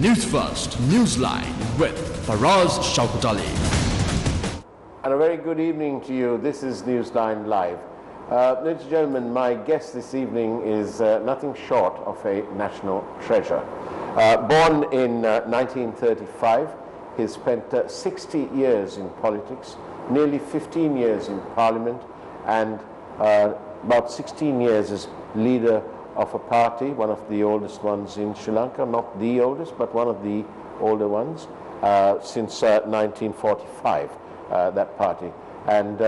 News First, Newsline with Faraz Shaukat Ali. And a very good evening to you. This is Newsline Live. Ladies and gentlemen, my guest this evening is nothing short of a national treasure. Born in 1935, he spent 60 years in politics, nearly 15 years in parliament, and about 16 years as leader of a party, one of the oldest ones in Sri Lanka, not the oldest, but one of the older ones, since 1945, that party. And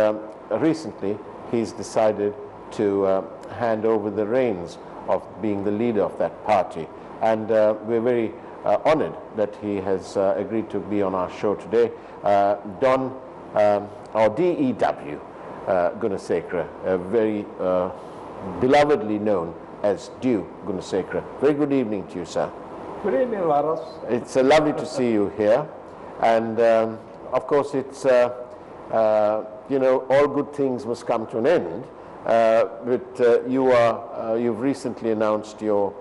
recently, he's decided to hand over the reins of being the leader of that party. And we're very honored that he has agreed to be on our show today. Don, or DEW, Gunasekara, very belovedly known as Dew Gunasekara. Very good evening to you, sir. Good evening, Varas. It's lovely to see you here. And of course, it's, you know, all good things must come to an end. But you've recently announced your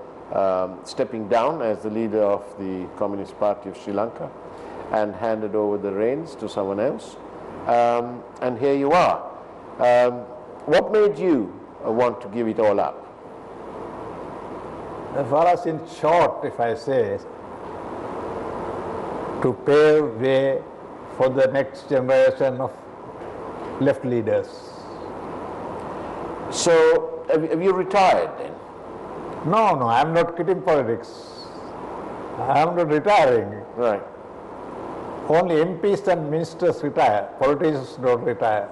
stepping down as the leader of the Communist Party of Sri Lanka and handed over the reins to someone else. And here you are. What made you want to give it all up? Varas, in short, if I say, to pave way for the next generation of left leaders. So, have you retired then? No, I am not quitting politics. I am not retiring. Right. Only MPs and ministers retire. Politicians don't retire.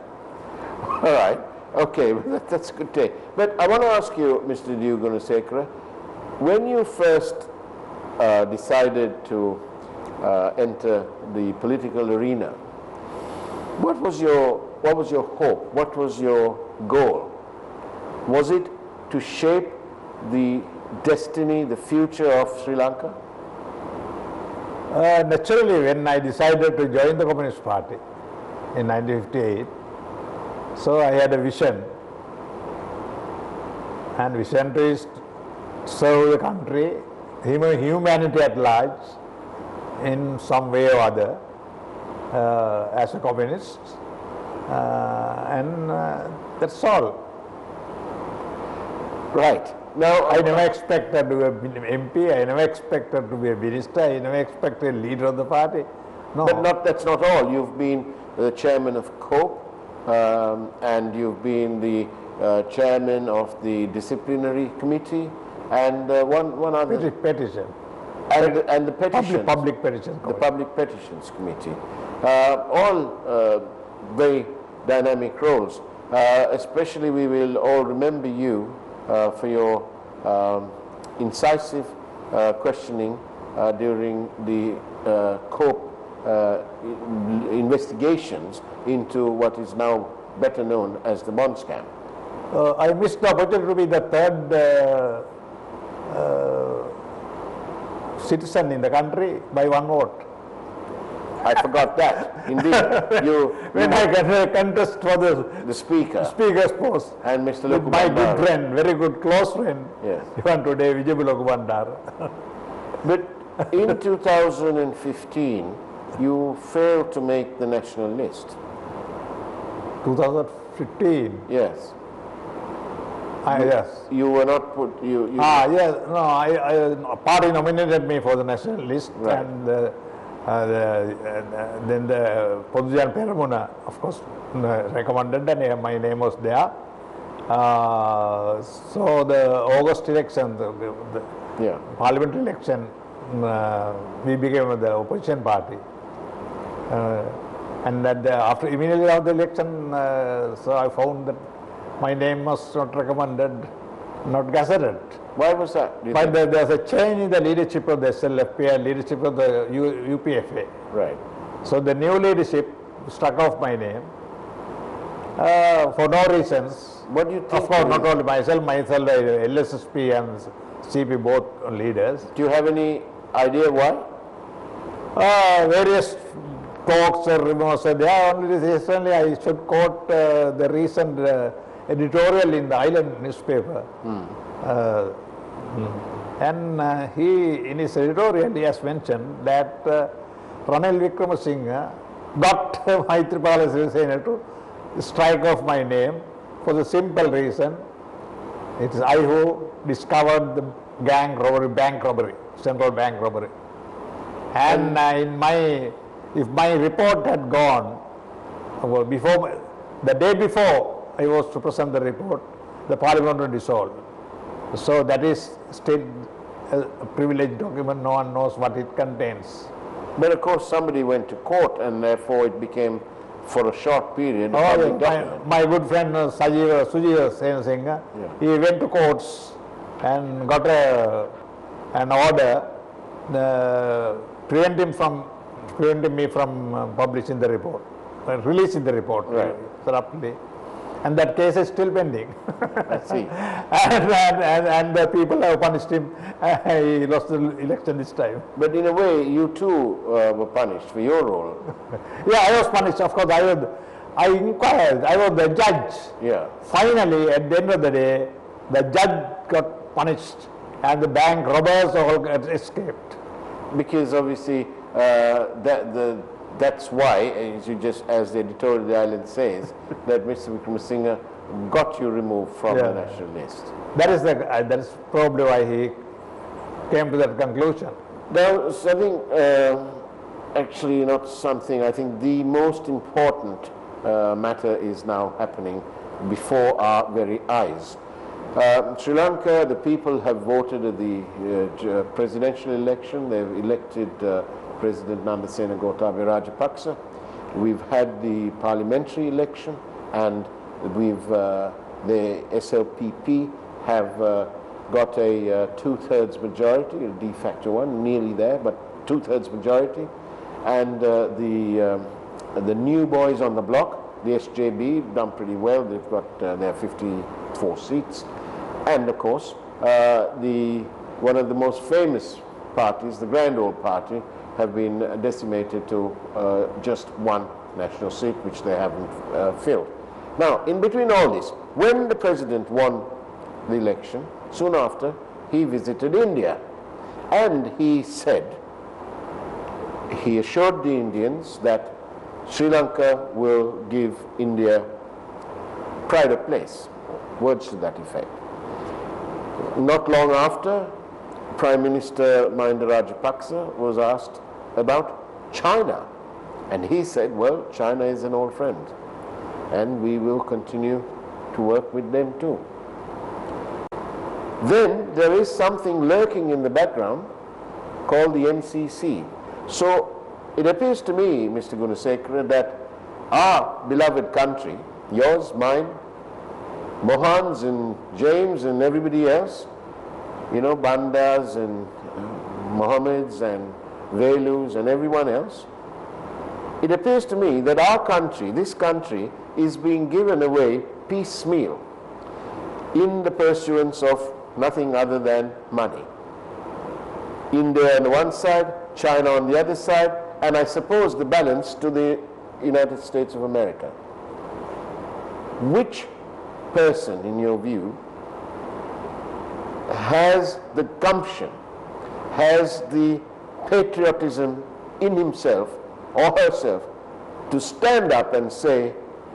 All right. Okay, well, that's a good day. But I want to ask you, Mr. Dew Gunasekara, when you first decided to enter the political arena, what was your hope? What was your goal? Was it to shape the destiny, the future of Sri Lanka? Naturally, when I decided to join the Communist Party in 1958, so I had a vision, and vision is serve the country, humanity at large, in some way or other, as a communist, and that's all. Right. Now, I never expected to be an MP, I never expected to be a minister, I never expected a leader of the party. No. But that's not all. You've been the chairman of COPE, and you've been the chairman of the disciplinary committee, and one other petition. And the petitions. Public petition. The Public Petitions Committee. All very dynamic roles. Especially we will all remember you for your incisive questioning during the COPE investigations into what is now better known as the bond scam. I missed the opportunity to be the third citizen in the country by one vote. I forgot that. Indeed, when I got a contest for the speaker's post, and Mr. with my good friend, very good close friend, yes, even today, Vijay Lokubandar. But in 2015, you failed to make the national list. 2015. Yes. Yes. You were not put. Yes. No, party nominated me for the national list, right, and then the Podujan Peramuna, of course, recommended, and my name was there. So the August election, the parliamentary election, we became the opposition party. And that after immediately after the election, so I found that my name was not recommended, not gazetted. Why was that? But there's a change in the leadership of the SLFP and leadership of the UPFA. Right. So the new leadership struck off my name for no reasons. What do you think? Of course, not only myself, LSSP and CP both leaders. Do you have any idea why? Various talks or rumors. There only recently I should quote the recent editorial in the Island newspaper. And he, in his editorial, he has mentioned that Ranil Wickremesinghe got Maithripala Sirisena to strike off my name for the simple reason it is I who discovered the gang robbery, bank robbery, central bank robbery. And if my report had gone, the day before I was to present the report, the parliament was dissolved. So that is still a privileged document, no one knows what it contains. But of course somebody went to court and therefore it became for a short period a public document. My good friend Sujiva Senasinghe, he went to courts and got an order preventing me from publishing the report, releasing the report abruptly. And that case is still pending. I see. and the people have punished him. He lost the election this time. But in a way, you too were punished for your role. Yeah, I was punished. Of course, I inquired. I was the judge. Yeah. Finally, at the end of the day, the judge got punished, and the bank robbers all got escaped. Because obviously, that's why, as the editorial of the island says, that Mr. Wickremesinghe got you removed from the national list. That is probably why he came to that conclusion. Now, something, actually not something, I think the most important matter is now happening before our very eyes. Sri Lanka, the people have voted at the presidential election. They've elected President Nandasena Gotabaya Rajapaksa. We've had the parliamentary election, and the SLPP have got a two-thirds majority, a de facto one, nearly there, but two-thirds majority. And the new boys on the block, the SJB, done pretty well. They've got their 54 seats. And of course, one of the most famous parties, the Grand Old Party, have been decimated to just one national seat, which they haven't filled. Now, in between all this, when the president won the election, soon after, he visited India. And he assured the Indians that Sri Lanka will give India pride of place, words to that effect. Not long after, Prime Minister Mahinda Rajapaksa was asked about China, and he said, well, China is an old friend and we will continue to work with them too. Then there is something lurking in the background called the MCC. So it appears to me, Mr. Gunasekara, that our beloved country, yours, mine, Mohan's and James and everybody else, Bandas and Mohammeds and Velus and everyone else, it appears to me that our country, this country, is being given away piecemeal in the pursuance of nothing other than money. India on the one side, China on the other side, and I suppose the balance to the United States of America. Which person, in your view, has the gumption, has the patriotism in himself or herself to stand up and say,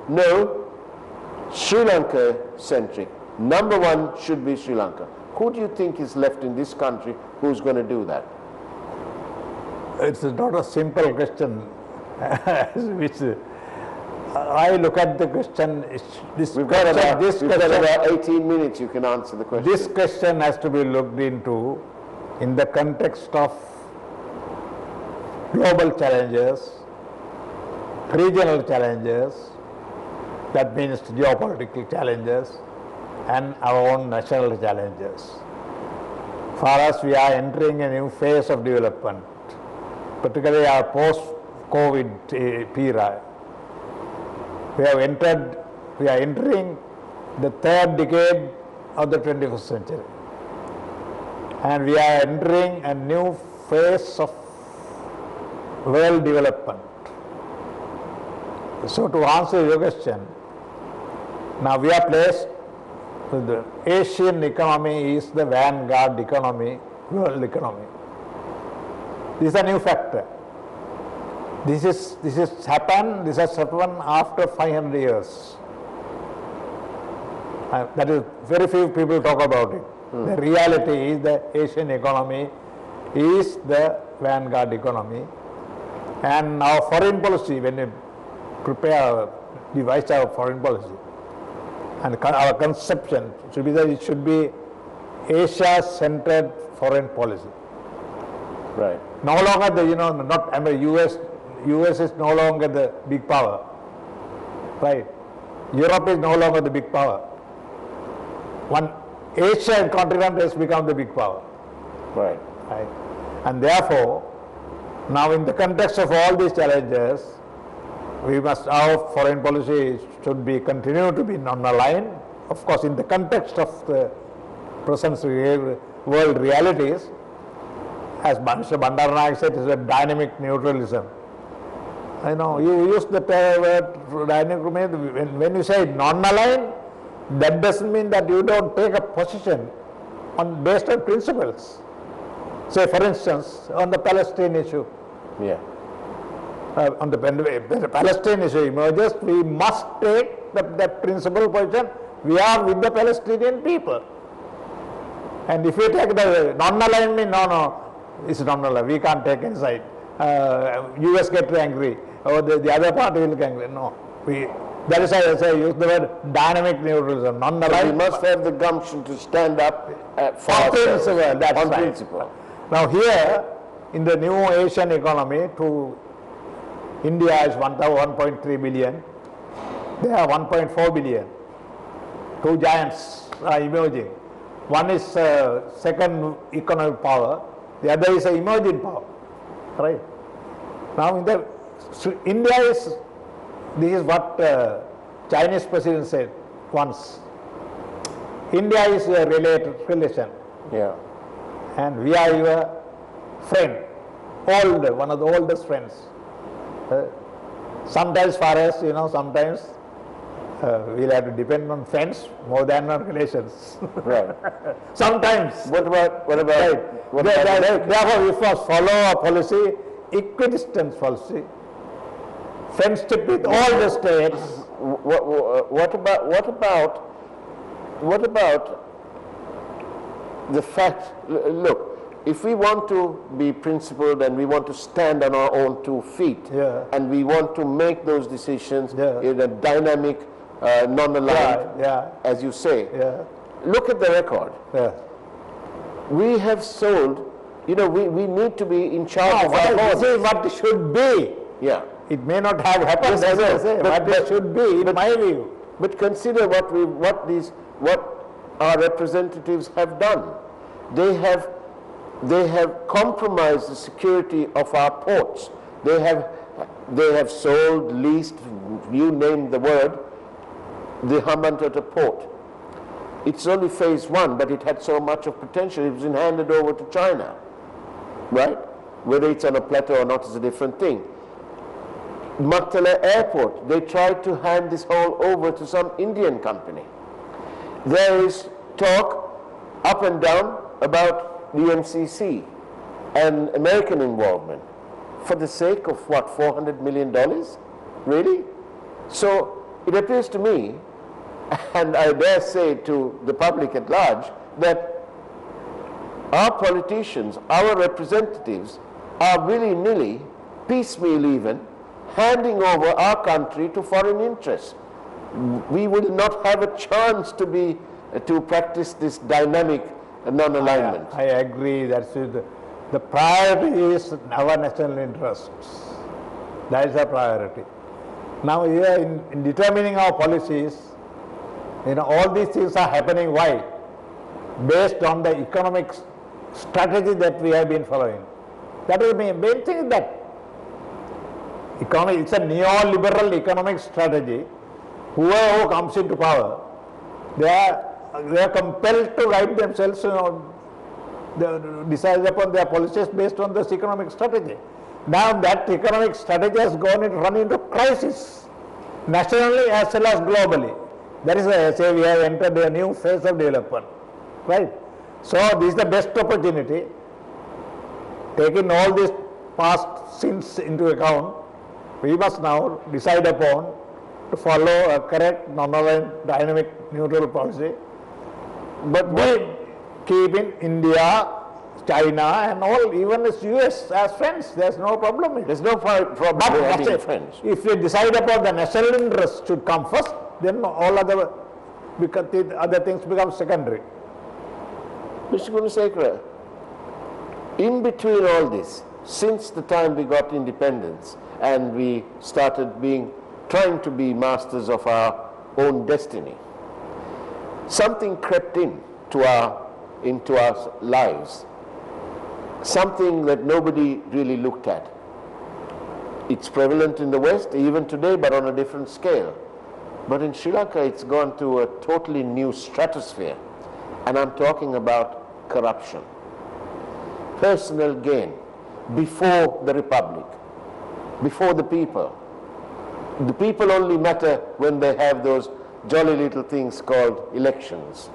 no, Sri Lanka centric, number one should be Sri Lanka? Who do you think is left in this country who's going to do that? It's not a simple question, which I look at the question. We've got about 18 minutes. You can answer the question. This question has to be looked into in the context of global challenges, regional challenges, that means geopolitical challenges, and our own national challenges. For us, we are entering a new phase of development, particularly our post-COVID era. We are entering the third decade of the 21st century. And we are entering a new phase of world development. So to answer your question, now we are placed So the Asian economy is the vanguard economy, world economy. This is a new factor. This has happened after 500 years. That is, very few people talk about it. The reality is the Asian economy is the vanguard economy, and our foreign policy, when we devise our foreign policy, and our conception should be that it should be Asia-centered foreign policy. Right. No longer the, not US is no longer the big power, right? Europe is no longer the big power. One Asian continent has become the big power. Right. Right. And therefore, now in the context of all these challenges, our foreign policy should be continue to be non-aligned. Of course, in the context of the present world realities, as Mr. Bandaranaike said, it's a dynamic neutralism. I know you use the word dynamic. When you say non-aligned, that doesn't mean that you don't take a position based on principles. Say, for instance, on the Palestine issue. Yeah. When the Palestine issue emerges, we must take that principle position. We are with the Palestinian people. And if we take the non-alignment, no, it's non-aligned. We can't take any side. US get angry, or the other party will get angry. No. That is why I say use the word dynamic neutralism, non-aligned. We must have the gumption to stand up for on principle. That's on right. principle. Now here, in the new Asian economy, India is 1.3 billion. They are 1.4 billion. Two giants are emerging. One is second economic power. The other is an emerging power. Right. Now India is. This is what Chinese president said once. India is a relation. Yeah. And we are your friend, one of the oldest friends. Sometimes for us, sometimes we'll have to depend on friends more than on relations. Right. Sometimes. What about Therefore, we must follow a policy, equidistance policy, friendship with all the states. What about the fact, look, if we want to be principled and we want to stand on our own 2 feet, Yeah. and we want to make those decisions Yeah. in a dynamic, non-aligned, Yeah. as you say, Yeah. look at the record. Yeah. We have sold, we need to be in charge of our This own. is what it should be. Yeah. It may not have happened, Yes, I as I know. say, But- but it should be, in my view. But consider what our representatives have done. They have compromised the security of our ports. They have sold, leased, you name the word, the Hambantota port. It's only phase 1, but it had so much of potential. It was handed over to China, right? Whether it's on a plateau or not is a different thing. Maktala Airport, they tried to hand this whole over to some Indian company. There is talk up and down about the MCC and American involvement for the sake of what, $400 million? Really? So it appears to me, and I dare say to the public at large, that our politicians, our representatives are willy-nilly, piecemeal even, handing over our country to foreign interests. We will not have a chance to practice this dynamic non-alignment. I agree. That's it. The priority is our national interests. That is the priority. Now here in determining our policies, all these things are happening. Why? Based on the economic strategy that we have been following. That is the main thing, is that it's a neoliberal economic strategy. Whoever comes into power, they are compelled to write themselves, decide upon their policies based on this economic strategy. Now that economic strategy has run into crisis, nationally as well as globally. That is why I say we have entered a new phase of development, right? So this is the best opportunity, taking all these past sins into account, we must now decide upon to follow a correct, non-aligned, dynamic, neutral policy, but we keep in India, China and all, even as US as friends, there's no problem with it. There's no problem But with I having say, friends. if we decide upon the national interest should come first, then all other, because the other things become secondary. Mr. Gunasekara, in between all this, since the time we got independence and we started trying to be masters of our own destiny, something crept into our lives, something that nobody really looked at. It's prevalent in the West even today, but on a different scale. But in Sri Lanka, it's gone to a totally new stratosphere, and I'm talking about corruption, personal gain before the republic, before the people. The people only matter when they have those jolly little things called elections.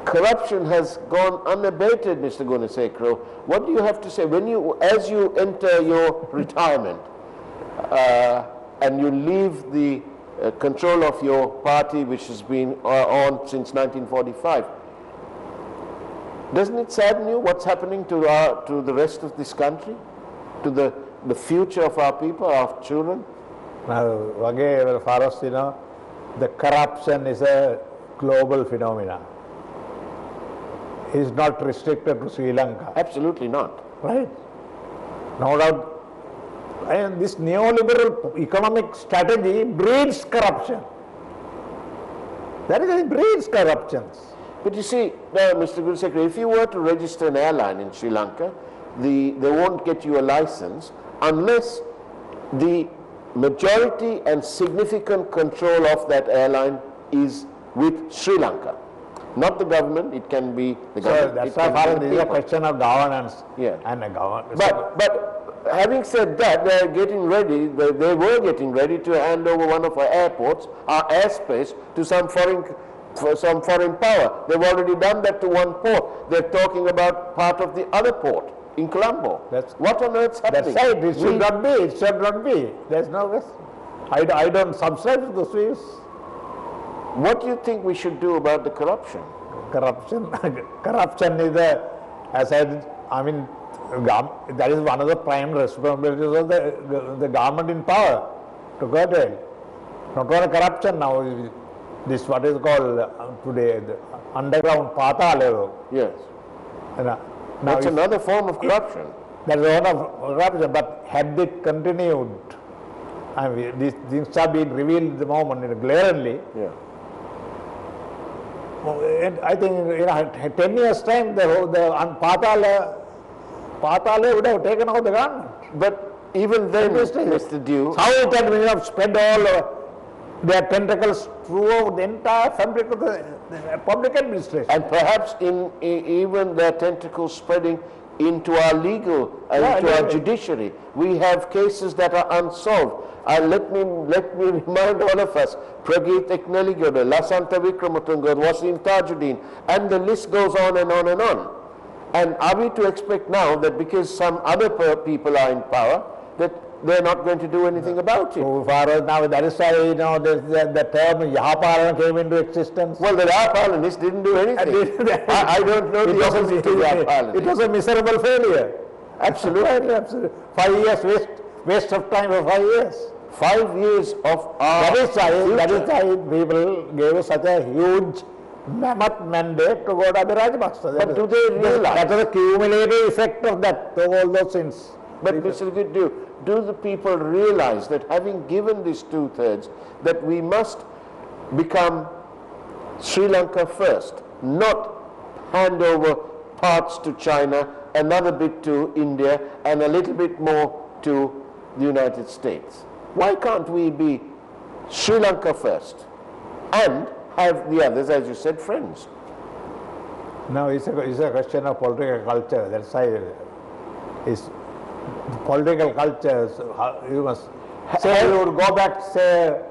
Corruption has gone unabated, Mr. Gunasekara. What do you have to say as you enter your retirement and you leave the control of your party, which has been on since 1945? Doesn't it sadden you what's happening to the rest of this country, to the future of our people, our children? Now, again, for us, the corruption is a global phenomenon. It's not restricted to Sri Lanka. Absolutely not. Right? No doubt. And this neoliberal economic strategy breeds corruption. That is, it breeds corruptions. But you see, Mr. Gunasekara, if you were to register an airline in Sri Lanka, they won't get you a license unless the majority and significant control of that airline is with Sri Lanka. Not the government, it can be the government. So that's why this is a question of governance. Yeah. And a government. But having said that, they were getting ready to hand over one of our airports, our airspace, to some foreign power. They've already done that to one port. They're talking about part of the other port in Colombo. What on earth's happening? That's right. It should not be. It should not be. There's no risk. I don't subscribe to the Swiss. What do you think we should do about the corruption? Corruption is that is one of the prime responsibilities of the government in power to curtail. Not only corruption now, this what is called today the underground pata level. Yes. Now that's another form of corruption. That is one of corruption, but had it continued, these things have been revealed at the moment glaringly. Yeah. And I think 10 years time the Patale would have taken out the government. But even then, Mr. Dew, how it had spread all their tentacles throughout the entire fabric of the public administration. and perhaps even their tentacles spreading into our legal, into our judiciary. We have cases that are unsolved. Let me remind all of us, Prageet Ekneligoda, Lasanta Vikramatunga, Wasim Tajuddin, and the list goes on and on and on. And are we to expect now that because some other people are in power, that they're not going to do anything about it? So far as now, that is why the term Yahapalan came into existence. Well, the Yapalanists didn't do anything. I don't know the opposite to Yapalanists. It was a miserable failure. Absolutely. Absolutely. 5 years waste of time for 5 years. 5 years of our That is why future. people gave us such a huge mammoth mandate to go to the Rajapaksa. But do they realize? That was the cumulative effect of that, all those sins. But Mr. Giddu, do the people realize that having given these 2/3, that we must become Sri Lanka first, not hand over parts to China, another bit to India, and a little bit more to the United States? Why can't we be Sri Lanka first and have the others, as you said, friends? No, it's a question of political culture. That's why it's political culture. So you must say you would go back, say,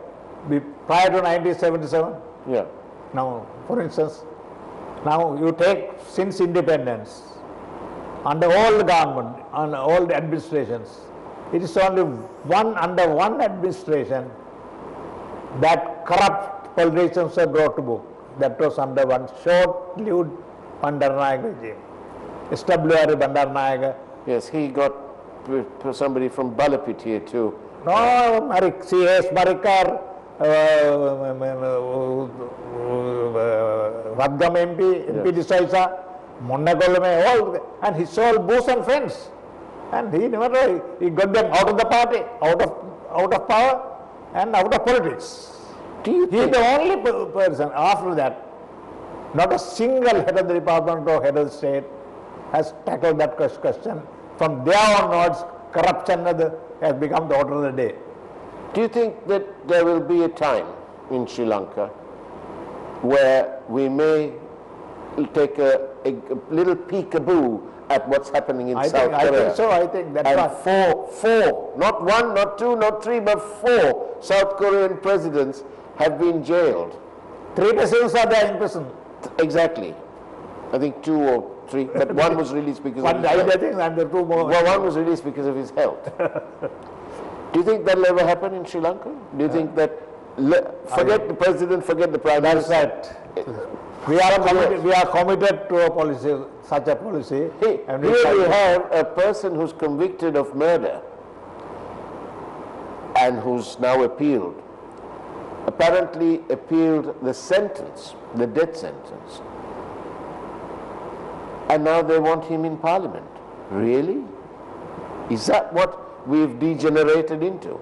prior to 1977. Yeah. Now, for instance, now you take since independence, under all the government, under all the administrations, it is only under one administration that corrupt politicians are brought to book. That was under one short-lived Bandaranaike regime. S.W.R. Bandaranaike. Yes, he got somebody from Balapit here too. No, C.S. Marikar, Radgam MP de Soisa, Mondakolame, all, and he sold booze and friends. And he never, he got them out of the party, out of power, and out of politics. He is the only person after that, not a single head of the department or head of the state has tackled that question. From there onwards, corruption has become the order of the day. Do you think that there will be a time in Sri Lanka where we may take a little peekaboo at what's happening in South Korea? I think so. I think that's and four, not one, not two, not three, but 4 South Korean presidents have been jailed. 3 presidents are there in prison. Exactly. I think 2 or 3, but one was released because of his health. I think, and the 2 more. Well, one was released because of his health. Do you think that will ever happen in Sri Lanka? Do you think that, forget the president, forget the prime minister? That's right. We are committed to a policy, such a policy. Hey, and here we have a person who's convicted of murder and who's now appealed. Apparently appealed the sentence, the death sentence. And now they want him in parliament. Really? Is that what we've degenerated into?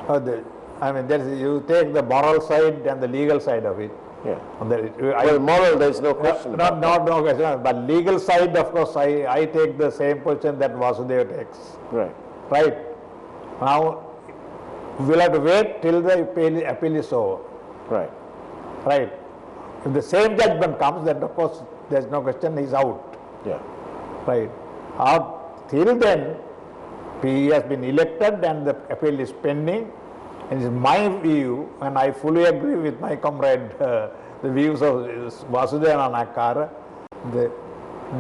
I mean, you take the moral side and the legal side of it. Yeah. Well, moral, there's no question about that. No question. But legal side, of course, I take the same position that Vasudeva takes. Right. Right. Now, we'll have to wait till the appeal is over. Right. Right. If the same judgment comes, then of course there's no question, he's out. Yeah. Right. Till then, he has been elected and the appeal is pending. And it's my view, and I fully agree with my comrade, the views of Vasudeva Nanayakkara,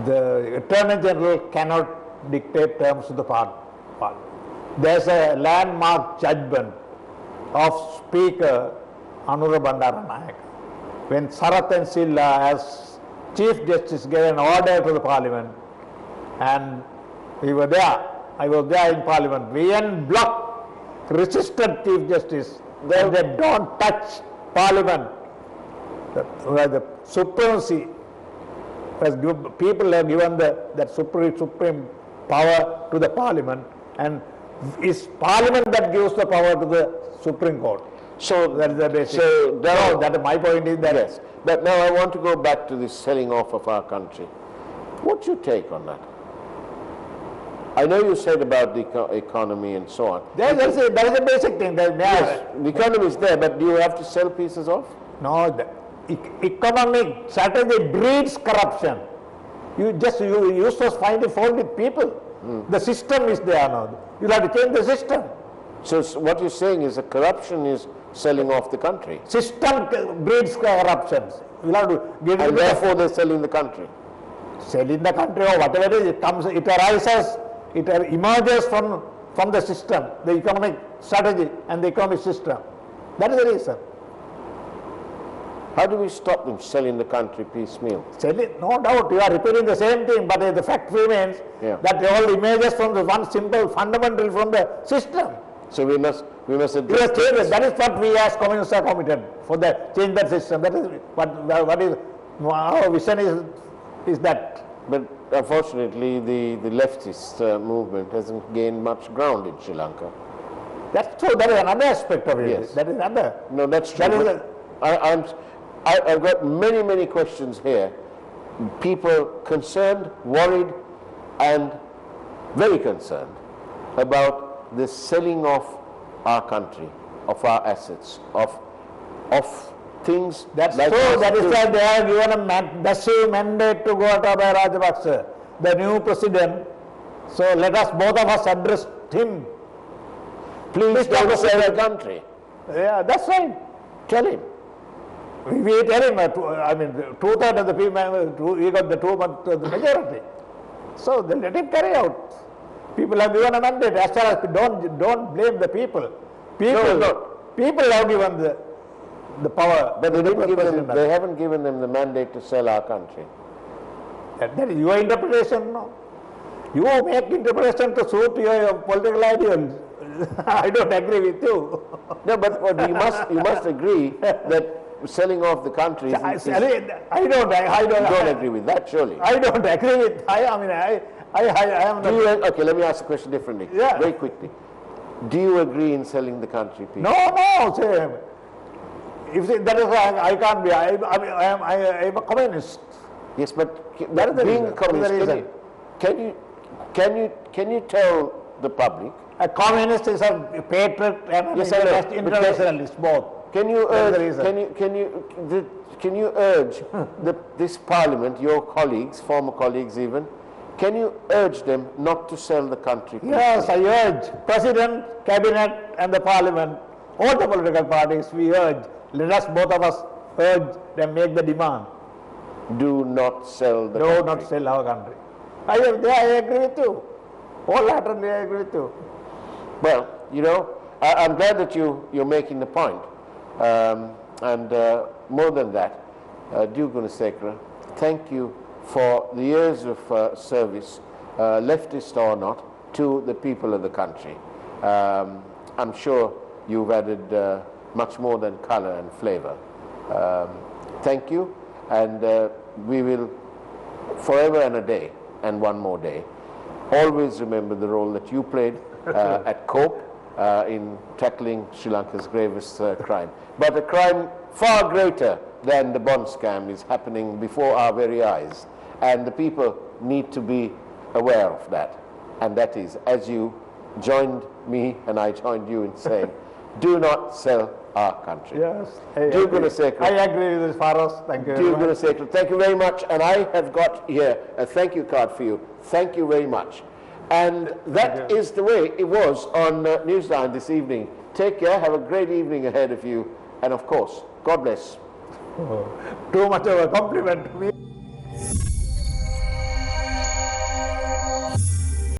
the Attorney General cannot dictate terms to the party. There's a landmark judgment of Speaker Anura Bandaranaike. When Sarathan Silla, as Chief Justice, gave an order to the Parliament, and we were there, I was there in Parliament, we en bloc resisted Chief Justice. They don't touch Parliament. The supremacy was given, people have given that supreme power to the Parliament, and it's Parliament that gives the power to the Supreme Court. So that is the basic. So that my point is that. Yes. But now I want to go back to this selling off of our country. What's your take on that? I know you said about the economy and so on. That is a basic thing. Yes, the economy is there, but do you have to sell pieces off? No, the economic strategy breeds corruption. You used to find a fault with people. The system is there now. You have to change the system. So what you're saying is that corruption is selling off the country. System breeds corruption. You have to give and therefore they're selling the country. Selling the country or whatever it is, it arises, it emerges from the system, the economic strategy and the economic system. That is the reason. How do we stop them selling the country piecemeal? Selling, no doubt, you are repeating the same thing, but the fact remains that they all emerges from the one simple fundamental from the system. So we must address change. That is what we as communists are committed for that, change that system. That is what is our vision is that. But unfortunately, the leftist movement hasn't gained much ground in Sri Lanka. That's true. That is another aspect of it. Yes. That is another. No, that's true. I've got many questions here. People concerned, worried, and very concerned about the selling of our country, of our assets, of things. That's like true. That is why they have given a massive mandate to Gotabaya Rajapaksa, the new president. So let us, both of us, address him. Please don't sell the country. Yeah, that's right. Tell him. We tell him, I mean, 2/3 of the people, he got the 2/3 of the majority. So they let him carry out. People have given a mandate. As far as don't blame the people. People have given the power. But they haven't given them the mandate to sell our country. That is your interpretation, no? You make interpretation to suit your political ideals. I don't agree with you. No, but you must agree that selling off the country is, I don't agree with that, surely. I don't agree with. I am not. Okay, let me ask the question differently. Yeah. Very quickly. Do you agree in selling the country, Peter? No, say, that is why I can't be. I am a communist. Yes, but That is the being reason. a communist, That is the can you tell the public? A communist is a patriot and Yes, I know. internationalist, both. Can you That is the urge? reason. Can you urge this Parliament, your colleagues, former colleagues even, can you urge them not to sell the country? Yes, I urge President, Cabinet and the Parliament, all the political parties, we urge, let us, both of us, urge them, make the demand. Do not sell the Do country. not sell our country. I agree with you. Wholeheartedly I agree with you. Well, you know, I'm glad that you're making the point. And more than that, Duke Gunasekara, thank you for the years of service, leftist or not, to the people of the country. I'm sure you've added much more than color and flavor. Thank you, and we will forever and a day, and one more day, always remember the role that you played at COPE in tackling Sri Lanka's gravest crime. But a crime far greater than the bond scam is happening before our very eyes. And the people need to be aware of that. And that is, as you joined me and I joined you in saying, do not sell our country. Yes. Duke Gunasekara. I agree with this, Faraz. Thank you. Duke Gunasekara, thank you very much. And I have got here a thank you card for you. Thank you very much. And that is the way it was on Newsline this evening. Take care, have a great evening ahead of you, and of course, God bless. Too much of a compliment to me.